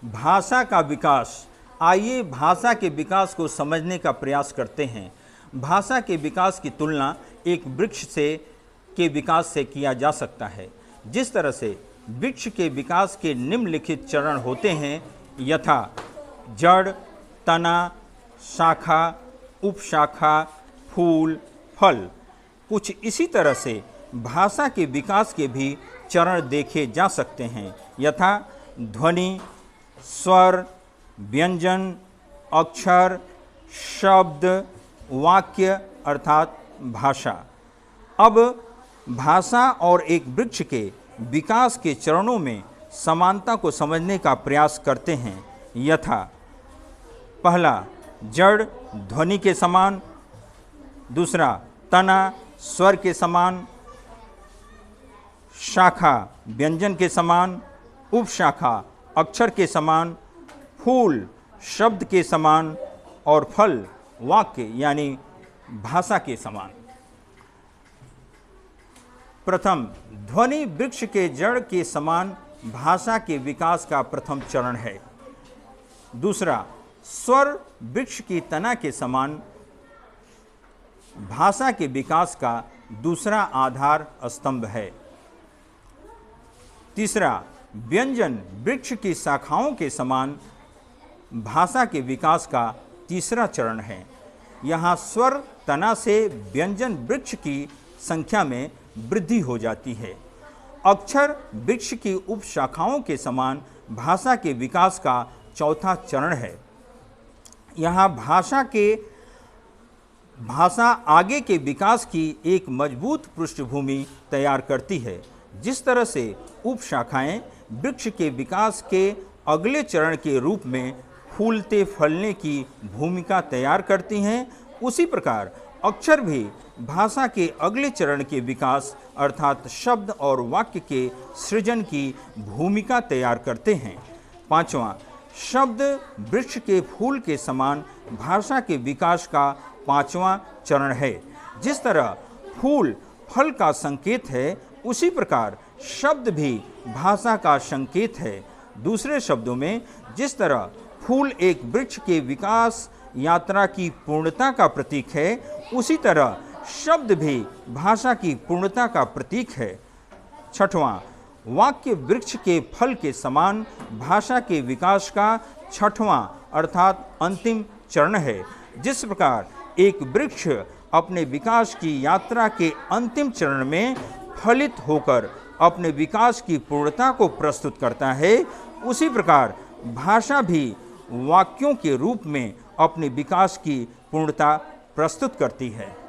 भाषा का विकास। आइए भाषा के विकास को समझने का प्रयास करते हैं। भाषा के विकास की तुलना एक वृक्ष के विकास से किया जा सकता है। जिस तरह से वृक्ष के विकास के निम्नलिखित चरण होते हैं, यथा जड़, तना, शाखा, उपशाखा, फूल, फल। कुछ इसी तरह से भाषा के विकास के भी चरण देखे जा सकते हैं, यथा ध्वनि, स्वर, व्यंजन, अक्षर, शब्द, वाक्य अर्थात भाषा। अब भाषा और एक वृक्ष के विकास के चरणों में समानता को समझने का प्रयास करते हैं, यथा पहला जड़ ध्वनि के समान, दूसरा तना स्वर के समान, शाखा व्यंजन के समान, उपशाखा अक्षर के समान, फूल शब्द के समान और फल वाक्य यानी भाषा के समान। प्रथम ध्वनि वृक्ष के जड़ के समान भाषा के विकास का प्रथम चरण है। दूसरा स्वर वृक्ष की तना के समान भाषा के विकास का दूसरा आधार स्तंभ है। तीसरा व्यंजन वृक्ष की शाखाओं के समान भाषा के विकास का तीसरा चरण है। यहाँ स्वर तना से व्यंजन वृक्ष की संख्या में वृद्धि हो जाती है। अक्षर वृक्ष की उपशाखाओं के समान भाषा के विकास का चौथा चरण है। यहाँ भाषा आगे के विकास की एक मजबूत पृष्ठभूमि तैयार करती है। जिस तरह से उपशाखाएं वृक्ष के विकास के अगले चरण के रूप में फूलते फलने की भूमिका तैयार करती हैं, उसी प्रकार अक्षर भी भाषा के अगले चरण के विकास अर्थात शब्द और वाक्य के सृजन की भूमिका तैयार करते हैं। पांचवां शब्द वृक्ष के फूल के समान भाषा के विकास का पांचवां चरण है। जिस तरह फूल फल का संकेत है, उसी प्रकार शब्द भी भाषा का संकेत है। दूसरे शब्दों में, जिस तरह फूल एक वृक्ष के विकास यात्रा की पूर्णता का प्रतीक है, उसी तरह शब्द भी भाषा की पूर्णता का प्रतीक है। छठवां वाक्य वृक्ष के फल के समान भाषा के विकास का छठवां अर्थात अंतिम चरण है। जिस प्रकार एक वृक्ष अपने विकास की यात्रा के अंतिम चरण में फलित होकर अपने विकास की पूर्णता को प्रस्तुत करता है, उसी प्रकार भाषा भी वाक्यों के रूप में अपने विकास की पूर्णता प्रस्तुत करती है।